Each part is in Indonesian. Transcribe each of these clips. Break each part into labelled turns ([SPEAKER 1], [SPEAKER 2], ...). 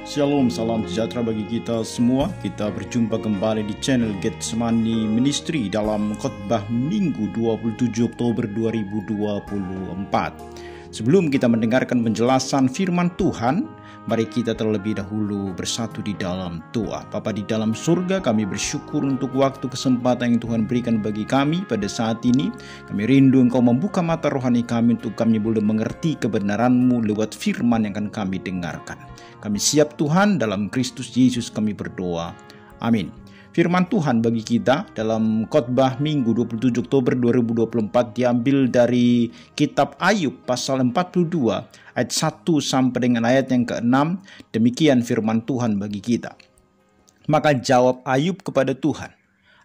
[SPEAKER 1] Shalom, salam sejahtera bagi kita semua. Kita berjumpa kembali di channel Getsemani Ministry dalam khotbah Minggu 27 Oktober 2024. Sebelum kita mendengarkan penjelasan firman Tuhan, mari kita terlebih dahulu bersatu di dalam doa. Bapa di dalam surga, kami bersyukur untuk waktu kesempatan yang Tuhan berikan bagi kami pada saat ini. Kami rindu Engkau membuka mata rohani kami untuk kami boleh mengerti kebenaran-Mu lewat firman yang akan kami dengarkan. Kami siap Tuhan, dalam Kristus Yesus kami berdoa. Amin. Firman Tuhan bagi kita dalam khotbah Minggu 27 Oktober 2024 diambil dari kitab Ayub pasal 42 ayat 1 sampai dengan ayat yang ke-6. Demikian firman Tuhan bagi kita. Maka jawab Ayub kepada Tuhan,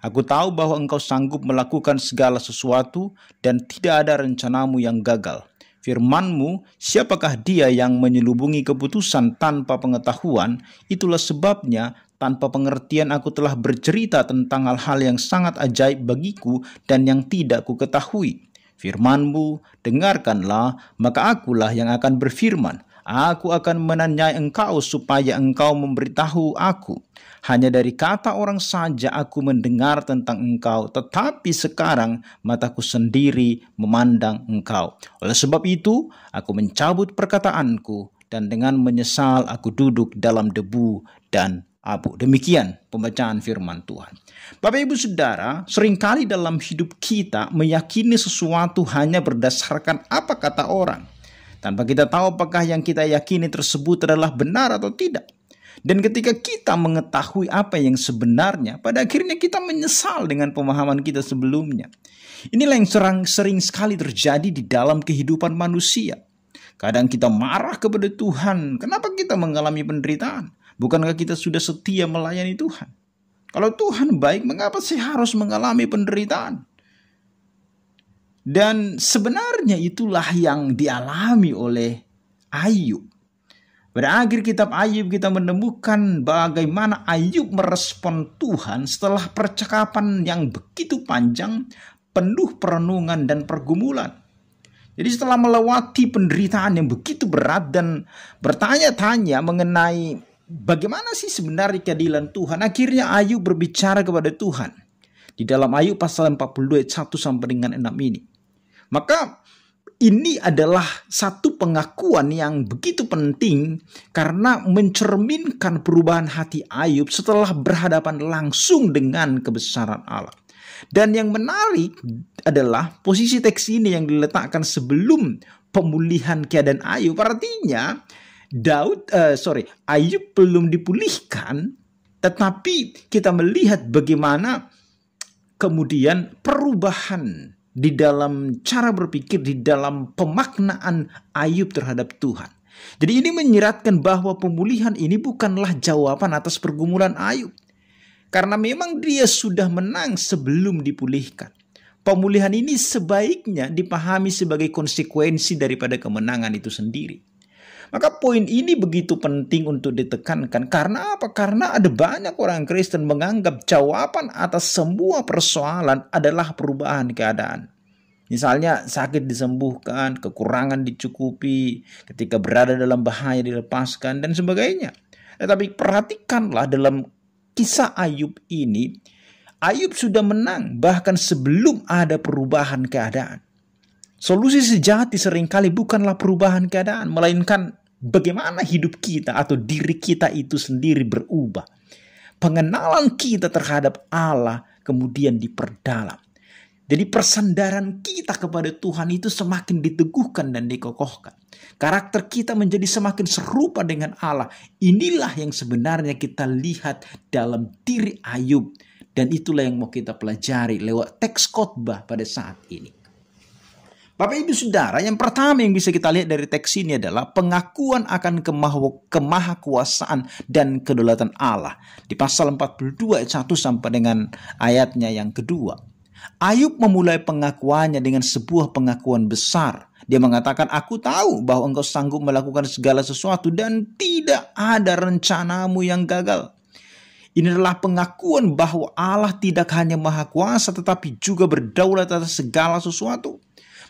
[SPEAKER 1] "Aku tahu bahwa Engkau sanggup melakukan segala sesuatu dan tidak ada rencanamu yang gagal. Firman-Mu, siapakah dia yang menyelubungi keputusan tanpa pengetahuan? Itulah sebabnya tanpa pengertian aku telah bercerita tentang hal-hal yang sangat ajaib bagiku dan yang tidak ku ketahui. Firman-Mu, dengarkanlah, maka akulah yang akan berfirman. Aku akan menanyai Engkau supaya Engkau memberitahu aku. Hanya dari kata orang saja aku mendengar tentang Engkau, tetapi sekarang mataku sendiri memandang Engkau. Oleh sebab itu, aku mencabut perkataanku, dan dengan menyesal aku duduk dalam debu dan abu." Demikian pembacaan firman Tuhan. Bapak Ibu Saudara, seringkali dalam hidup kita meyakini sesuatu hanya berdasarkan apa kata orang, tanpa kita tahu apakah yang kita yakini tersebut adalah benar atau tidak. Dan ketika kita mengetahui apa yang sebenarnya, pada akhirnya kita menyesal dengan pemahaman kita sebelumnya. Inilah yang sering sekali terjadi di dalam kehidupan manusia. Kadang kita marah kepada Tuhan, kenapa kita mengalami penderitaan? Bukankah kita sudah setia melayani Tuhan? Kalau Tuhan baik, mengapa saya harus mengalami penderitaan? Dan sebenarnya itulah yang dialami oleh Ayub. Pada akhir kitab Ayub kita menemukan bagaimana Ayub merespon Tuhan setelah percakapan yang begitu panjang, penuh perenungan dan pergumulan. Jadi setelah melewati penderitaan yang begitu berat dan bertanya-tanya mengenai bagaimana sih sebenarnya keadilan Tuhan, akhirnya Ayub berbicara kepada Tuhan. Di dalam Ayub pasal 42 ayat 1 sampai dengan 6 ini. Maka ini adalah satu pengakuan yang begitu penting karena mencerminkan perubahan hati Ayub setelah berhadapan langsung dengan kebesaran Allah. Dan yang menarik adalah posisi teks ini yang diletakkan sebelum pemulihan keadaan Ayub. Artinya Ayub belum dipulihkan, tetapi kita melihat bagaimana kemudian perubahan di dalam cara berpikir, di dalam pemaknaan Ayub terhadap Tuhan. Jadi ini menyiratkan bahwa pemulihan ini bukanlah jawaban atas pergumulan Ayub. Karena memang dia sudah menang sebelum dipulihkan. Pemulihan ini sebaiknya dipahami sebagai konsekuensi daripada kemenangan itu sendiri. Maka poin ini begitu penting untuk ditekankan. Karena apa? Karena ada banyak orang Kristen menganggap jawaban atas semua persoalan adalah perubahan keadaan. Misalnya sakit disembuhkan, kekurangan dicukupi, ketika berada dalam bahaya dilepaskan, dan sebagainya. Tetapi perhatikanlah dalam kisah Ayub ini, Ayub sudah menang bahkan sebelum ada perubahan keadaan. Solusi sejati seringkali bukanlah perubahan keadaan, melainkan bagaimana hidup kita atau diri kita itu sendiri berubah. Pengenalan kita terhadap Allah kemudian diperdalam. Jadi persandaran kita kepada Tuhan itu semakin diteguhkan dan dikokohkan. Karakter kita menjadi semakin serupa dengan Allah. Inilah yang sebenarnya kita lihat dalam diri Ayub. Dan itulah yang mau kita pelajari lewat teks khotbah pada saat ini. Bapak Ibu Saudara, yang pertama yang bisa kita lihat dari teks ini adalah pengakuan akan kemahakuasaan dan kedaulatan Allah. Di pasal 42 ayat 1 sampai dengan ayatnya yang kedua. Ayub memulai pengakuannya dengan sebuah pengakuan besar. Dia mengatakan, "Aku tahu bahwa Engkau sanggup melakukan segala sesuatu dan tidak ada rencanamu yang gagal." Ini adalah pengakuan bahwa Allah tidak hanya maha kuasa tetapi juga berdaulat atas segala sesuatu.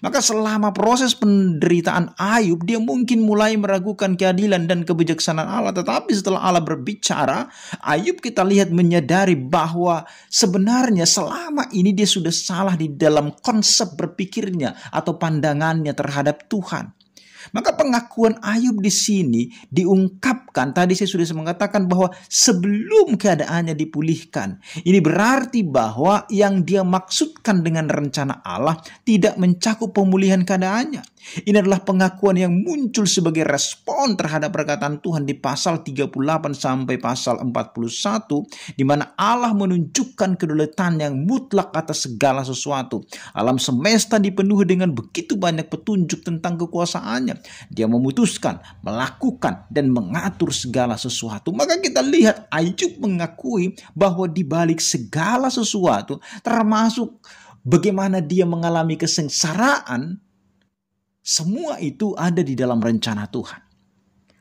[SPEAKER 1] Maka selama proses penderitaan Ayub, dia mungkin mulai meragukan keadilan dan kebijaksanaan Allah. Tetapi setelah Allah berbicara, Ayub kita lihat menyadari bahwa sebenarnya selama ini dia sudah salah di dalam konsep berpikirnya atau pandangannya terhadap Tuhan. Maka pengakuan Ayub di sini diungkapkan, tadi saya sudah mengatakan bahwa sebelum keadaannya dipulihkan. Ini berarti bahwa yang dia maksudkan dengan rencana Allah tidak mencakup pemulihan keadaannya. Ini adalah pengakuan yang muncul sebagai respon terhadap perkataan Tuhan di pasal 38 sampai pasal 41, di mana Allah menunjukkan kedaulatan yang mutlak atas segala sesuatu. Alam semesta dipenuhi dengan begitu banyak petunjuk tentang kekuasaannya. Dia memutuskan, melakukan, dan mengatur segala sesuatu. Maka kita lihat Ayub mengakui bahwa di balik segala sesuatu, termasuk bagaimana dia mengalami kesengsaraan, semua itu ada di dalam rencana Tuhan.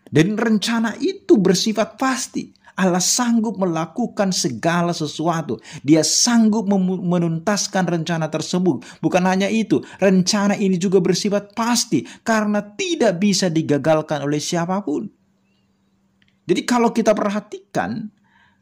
[SPEAKER 1] Dan rencana itu bersifat pasti. Allah sanggup melakukan segala sesuatu. Dia sanggup menuntaskan rencana tersebut. Bukan hanya itu, rencana ini juga bersifat pasti karena tidak bisa digagalkan oleh siapapun. Jadi kalau kita perhatikan,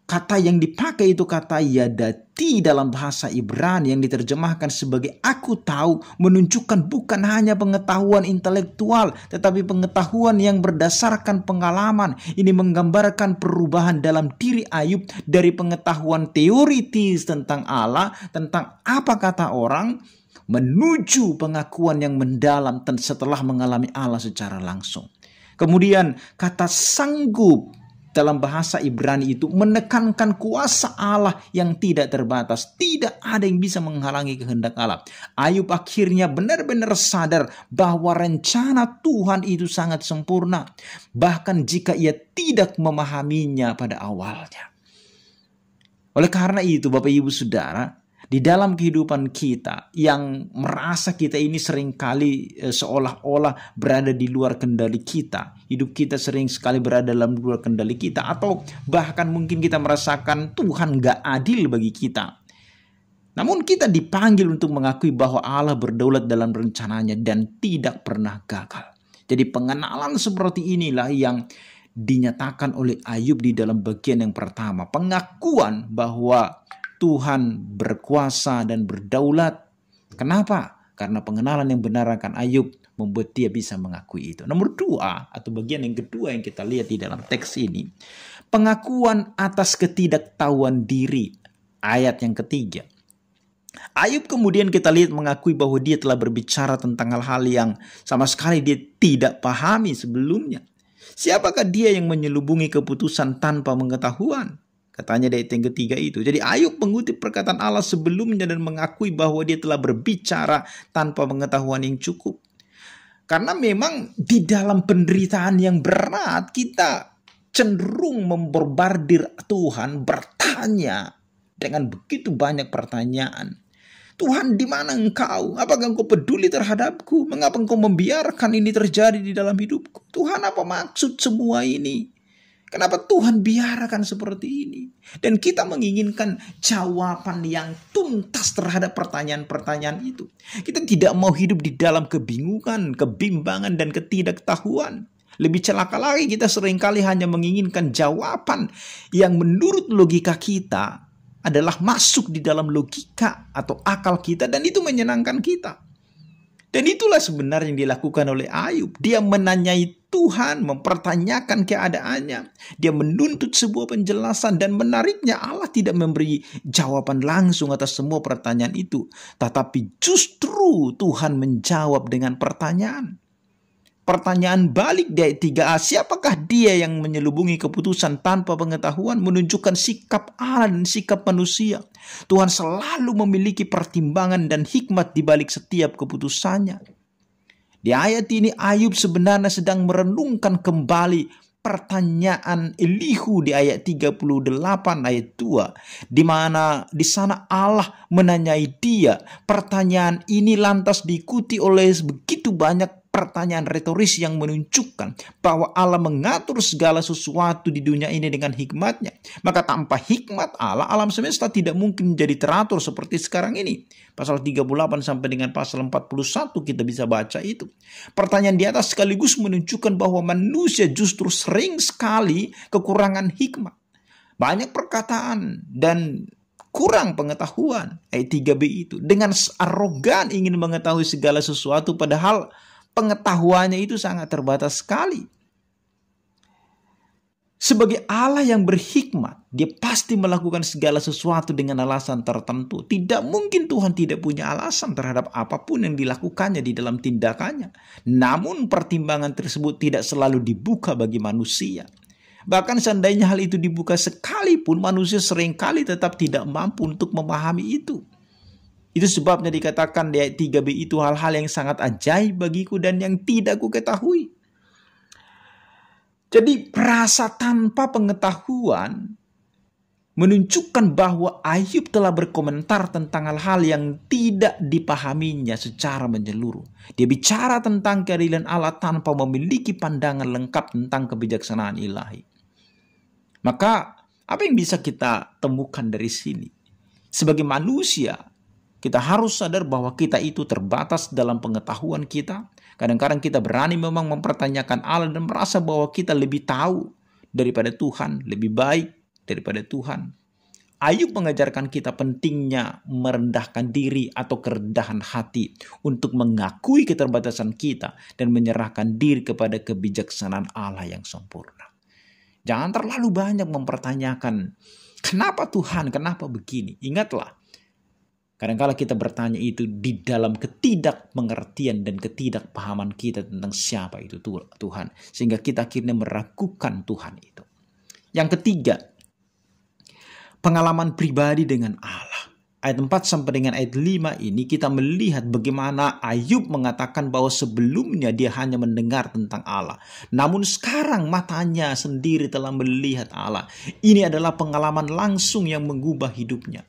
[SPEAKER 1] kata yang dipakai itu kata yadati dalam bahasa Ibrani yang diterjemahkan sebagai aku tahu, menunjukkan bukan hanya pengetahuan intelektual tetapi pengetahuan yang berdasarkan pengalaman. Ini menggambarkan perubahan dalam diri Ayub dari pengetahuan teoritis tentang Allah, tentang apa kata orang, menuju pengakuan yang mendalam setelah mengalami Allah secara langsung. Kemudian kata sanggup dalam bahasa Ibrani itu menekankan kuasa Allah yang tidak terbatas. Tidak ada yang bisa menghalangi kehendak Allah. Ayub akhirnya benar-benar sadar bahwa rencana Tuhan itu sangat sempurna. Bahkan jika ia tidak memahaminya pada awalnya. Oleh karena itu Bapak Ibu Saudara, di dalam kehidupan kita yang merasa kita ini seringkali seolah-olah berada di luar kendali kita. Hidup kita sering sekali berada dalam luar kendali kita. Atau bahkan mungkin kita merasakan Tuhan gak adil bagi kita. Namun kita dipanggil untuk mengakui bahwa Allah berdaulat dalam rencananya dan tidak pernah gagal. Jadi pengenalan seperti inilah yang dinyatakan oleh Ayub di dalam bagian yang pertama. Pengakuan bahwa Tuhan berkuasa dan berdaulat. Kenapa? Karena pengenalan yang benar akan Ayub membuat dia bisa mengakui itu. Nomor 2 atau bagian yang kedua yang kita lihat di dalam teks ini. Pengakuan atas ketidaktahuan diri. Ayat yang ketiga. Ayub kemudian kita lihat mengakui bahwa dia telah berbicara tentang hal-hal yang sama sekali dia tidak pahami sebelumnya. Siapakah dia yang menyelubungi keputusan tanpa pengetahuan? Katanya di ayat yang ketiga itu. Jadi Ayub mengutip perkataan Allah sebelumnya dan mengakui bahwa dia telah berbicara tanpa pengetahuan yang cukup. Karena memang di dalam penderitaan yang berat kita cenderung memborbardir Tuhan, bertanya dengan begitu banyak pertanyaan. Tuhan, di mana engkau? Apakah engkau peduli terhadapku? Mengapa engkau membiarkan ini terjadi di dalam hidupku? Tuhan, apa maksud semua ini? Kenapa Tuhan biarkan seperti ini? Dan kita menginginkan jawaban yang tuntas terhadap pertanyaan-pertanyaan itu. Kita tidak mau hidup di dalam kebingungan, kebimbangan, dan ketidaktahuan. Lebih celaka lagi kita seringkali hanya menginginkan jawaban yang menurut logika kita adalah masuk di dalam logika atau akal kita dan itu menyenangkan kita. Dan itulah sebenarnya yang dilakukan oleh Ayub. Dia menanyai Tuhan, mempertanyakan keadaannya. Dia menuntut sebuah penjelasan dan menariknya Allah tidak memberi jawaban langsung atas semua pertanyaan itu. Tetapi justru Tuhan menjawab dengan pertanyaan. Pertanyaan balik di ayat 3a, siapakah dia yang menyelubungi keputusan tanpa pengetahuan, menunjukkan sikap Allah dan sikap manusia. Tuhan selalu memiliki pertimbangan dan hikmat di balik setiap keputusannya. Di ayat ini Ayub sebenarnya sedang merenungkan kembali pertanyaan Elihu di ayat 38 ayat 2, di mana di sana Allah menanyai dia. Pertanyaan ini lantas diikuti oleh begitu banyak pertanyaan retoris yang menunjukkan bahwa Allah mengatur segala sesuatu di dunia ini dengan hikmatnya. Maka tanpa hikmat Allah, alam semesta tidak mungkin menjadi teratur seperti sekarang ini. Pasal 38 sampai dengan pasal 41 kita bisa baca itu. Pertanyaan di atas sekaligus menunjukkan bahwa manusia justru sering sekali kekurangan hikmat. Banyak perkataan dan kurang pengetahuan. Ayat 3b itu. Dengan arogan ingin mengetahui segala sesuatu padahal pengetahuannya itu sangat terbatas sekali. Sebagai Allah yang berhikmat, dia pasti melakukan segala sesuatu dengan alasan tertentu. Tidak mungkin Tuhan tidak punya alasan terhadap apapun yang dilakukannya di dalam tindakannya. Namun pertimbangan tersebut tidak selalu dibuka bagi manusia. Bahkan seandainya hal itu dibuka sekalipun, manusia seringkali tetap tidak mampu untuk memahami itu. Itu sebabnya dikatakan di ayat 3b itu hal-hal yang sangat ajaib bagiku dan yang tidak kuketahui. Jadi rasa tanpa pengetahuan menunjukkan bahwa Ayub telah berkomentar tentang hal-hal yang tidak dipahaminya secara menyeluruh. Dia bicara tentang keadilan Allah tanpa memiliki pandangan lengkap tentang kebijaksanaan ilahi. Maka apa yang bisa kita temukan dari sini? Sebagai manusia, kita harus sadar bahwa kita itu terbatas dalam pengetahuan kita. Kadang-kadang kita berani memang mempertanyakan Allah dan merasa bahwa kita lebih tahu daripada Tuhan, lebih baik daripada Tuhan. Ayub mengajarkan kita pentingnya merendahkan diri atau kerendahan hati untuk mengakui keterbatasan kita dan menyerahkan diri kepada kebijaksanaan Allah yang sempurna. Jangan terlalu banyak mempertanyakan, kenapa Tuhan, kenapa begini? Ingatlah, kadang-kala kita bertanya itu di dalam ketidakmengertian dan ketidakpahaman kita tentang siapa itu Tuhan. Sehingga kita akhirnya meragukan Tuhan itu. Yang ketiga, pengalaman pribadi dengan Allah. Ayat 4 sampai dengan ayat 5 ini kita melihat bagaimana Ayub mengatakan bahwa sebelumnya dia hanya mendengar tentang Allah. Namun sekarang matanya sendiri telah melihat Allah. Ini adalah pengalaman langsung yang mengubah hidupnya.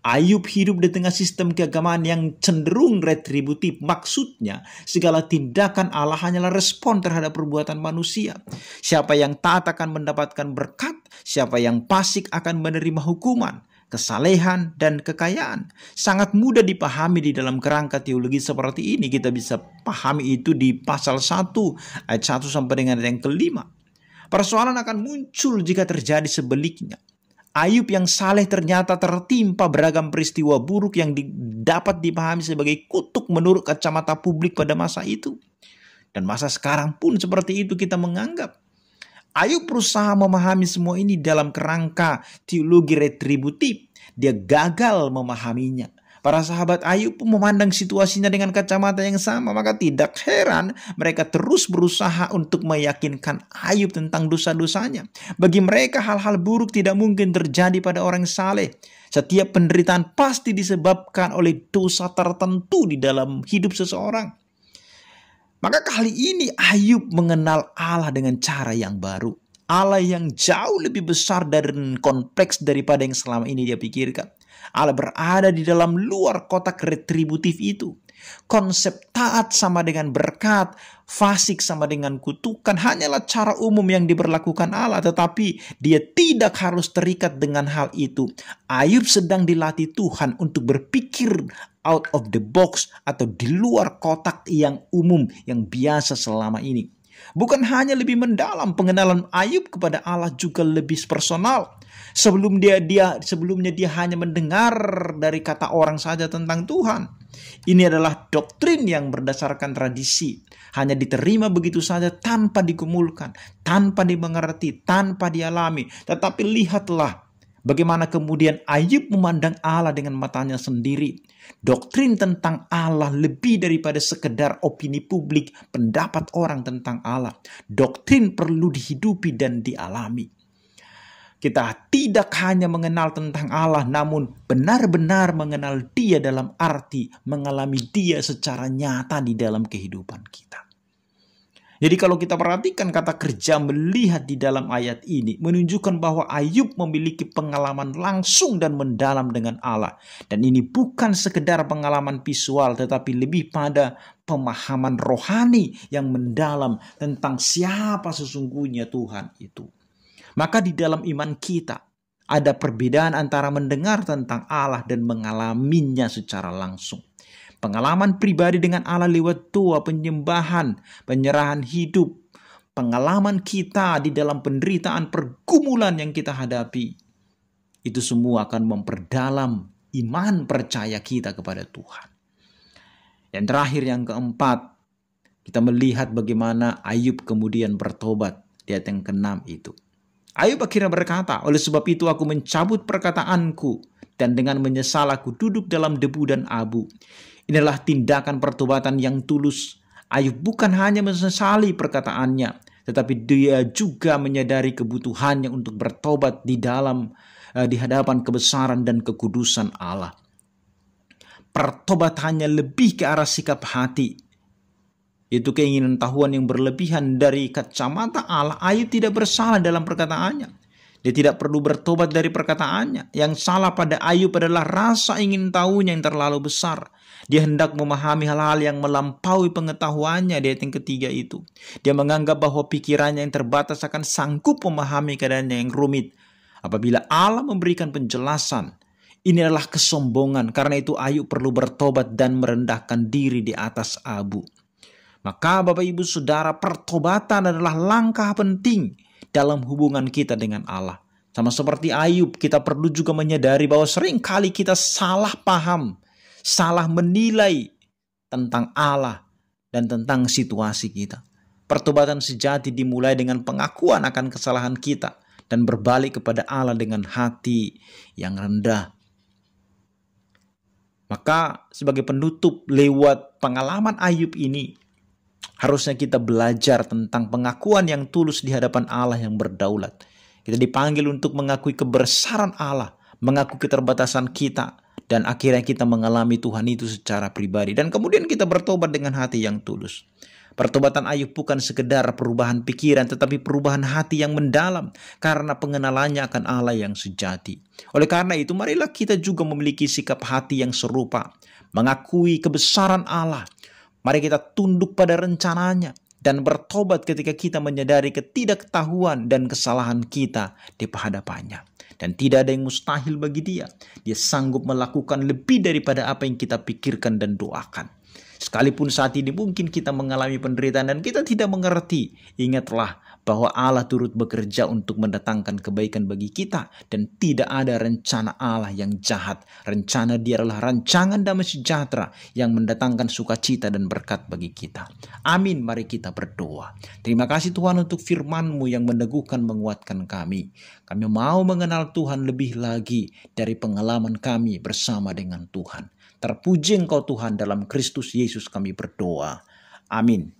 [SPEAKER 1] Ayub hidup di tengah sistem keagamaan yang cenderung retributif. Maksudnya, segala tindakan Allah hanyalah respon terhadap perbuatan manusia. Siapa yang taat akan mendapatkan berkat, siapa yang fasik akan menerima hukuman, kesalehan, dan kekayaan. Sangat mudah dipahami di dalam kerangka teologi seperti ini. Kita bisa pahami itu di pasal 1, ayat 1 sampai dengan ayat yang kelima. Persoalan akan muncul jika terjadi sebaliknya. Ayub yang saleh ternyata tertimpa beragam peristiwa buruk yang dapat dipahami sebagai kutuk menurut kacamata publik pada masa itu. Dan masa sekarang pun seperti itu kita menganggap. Ayub berusaha memahami semua ini dalam kerangka teologi retributif. Dia gagal memahaminya. Para sahabat Ayub pun memandang situasinya dengan kacamata yang sama. Maka tidak heran mereka terus berusaha untuk meyakinkan Ayub tentang dosa-dosanya. Bagi mereka hal-hal buruk tidak mungkin terjadi pada orang saleh. Setiap penderitaan pasti disebabkan oleh dosa tertentu di dalam hidup seseorang. Maka kali ini Ayub mengenal Allah dengan cara yang baru. Allah yang jauh lebih besar dan kompleks daripada yang selama ini dia pikirkan. Allah berada di dalam luar kotak retributif itu. Konsep taat sama dengan berkat, fasik sama dengan kutukan hanyalah cara umum yang diberlakukan Allah, tetapi dia tidak harus terikat dengan hal itu. Ayub sedang dilatih Tuhan untuk berpikir out of the box atau di luar kotak yang umum yang biasa selama ini. Bukan hanya lebih mendalam, pengenalan Ayub kepada Allah juga lebih personal. Sebelumnya dia hanya mendengar dari kata orang saja tentang Tuhan. Ini adalah doktrin yang berdasarkan tradisi. Hanya diterima begitu saja tanpa digumulkan, tanpa dimengerti, tanpa dialami. Tetapi lihatlah bagaimana kemudian Ayub memandang Allah dengan matanya sendiri. Doktrin tentang Allah lebih daripada sekedar opini publik, pendapat orang tentang Allah. Doktrin perlu dihidupi dan dialami. Kita tidak hanya mengenal tentang Allah, namun benar-benar mengenal Dia dalam arti mengalami Dia secara nyata di dalam kehidupan kita. Jadi kalau kita perhatikan kata kerja melihat di dalam ayat ini menunjukkan bahwa Ayub memiliki pengalaman langsung dan mendalam dengan Allah. Dan ini bukan sekedar pengalaman visual tetapi lebih pada pemahaman rohani yang mendalam tentang siapa sesungguhnya Tuhan itu. Maka di dalam iman kita ada perbedaan antara mendengar tentang Allah dan mengalaminya secara langsung. Pengalaman pribadi dengan Allah lewat doa, penyembahan, penyerahan hidup, pengalaman kita di dalam penderitaan, pergumulan yang kita hadapi, itu semua akan memperdalam iman percaya kita kepada Tuhan. Dan terakhir yang keempat, kita melihat bagaimana Ayub kemudian bertobat di ayat yang ke-6 itu. Ayub akhirnya berkata, oleh sebab itu aku mencabut perkataanku dan dengan menyesal aku duduk dalam debu dan abu. Inilah tindakan pertobatan yang tulus. Ayub bukan hanya menyesali perkataannya, tetapi dia juga menyadari kebutuhannya untuk bertobat di hadapan kebesaran dan kekudusan Allah. Pertobatannya lebih ke arah sikap hati. Itu keinginan tahuan yang berlebihan dari kacamata Allah. Ayub tidak bersalah dalam perkataannya. Dia tidak perlu bertobat dari perkataannya. Yang salah pada Ayub adalah rasa ingin tahunya yang terlalu besar. Dia hendak memahami hal-hal yang melampaui pengetahuannya di ayat yang ketiga itu. Dia menganggap bahwa pikirannya yang terbatas akan sanggup memahami keadaannya yang rumit. Apabila Allah memberikan penjelasan, ini adalah kesombongan. Karena itu Ayub perlu bertobat dan merendahkan diri di atas abu. Maka Bapak Ibu Saudara, pertobatan adalah langkah penting dalam hubungan kita dengan Allah. Sama seperti Ayub, kita perlu juga menyadari bahwa seringkali kita salah paham, salah menilai tentang Allah dan tentang situasi kita. Pertobatan sejati dimulai dengan pengakuan akan kesalahan kita dan berbalik kepada Allah dengan hati yang rendah. Maka sebagai penutup lewat pengalaman Ayub ini, harusnya kita belajar tentang pengakuan yang tulus di hadapan Allah yang berdaulat. Kita dipanggil untuk mengakui kebesaran Allah, mengakui keterbatasan kita, dan akhirnya kita mengalami Tuhan itu secara pribadi. Dan kemudian kita bertobat dengan hati yang tulus. Pertobatan Ayub bukan sekedar perubahan pikiran, tetapi perubahan hati yang mendalam karena pengenalannya akan Allah yang sejati. Oleh karena itu, marilah kita juga memiliki sikap hati yang serupa, mengakui kebesaran Allah. Mari kita tunduk pada rencananya dan bertobat ketika kita menyadari ketidaktahuan dan kesalahan kita di hadapannya. Dan tidak ada yang mustahil bagi Dia. Dia sanggup melakukan lebih daripada apa yang kita pikirkan dan doakan. Sekalipun saat ini mungkin kita mengalami penderitaan dan kita tidak mengerti, ingatlah bahwa Allah turut bekerja untuk mendatangkan kebaikan bagi kita. Dan tidak ada rencana Allah yang jahat. Rencana Dia adalah rancangan damai sejahtera yang mendatangkan sukacita dan berkat bagi kita. Amin, mari kita berdoa. Terima kasih Tuhan untuk firman-Mu yang meneguhkan, menguatkan kami. Kami mau mengenal Tuhan lebih lagi dari pengalaman kami bersama dengan Tuhan. Terpuji Engkau Tuhan, dalam Kristus Yesus kami berdoa. Amin.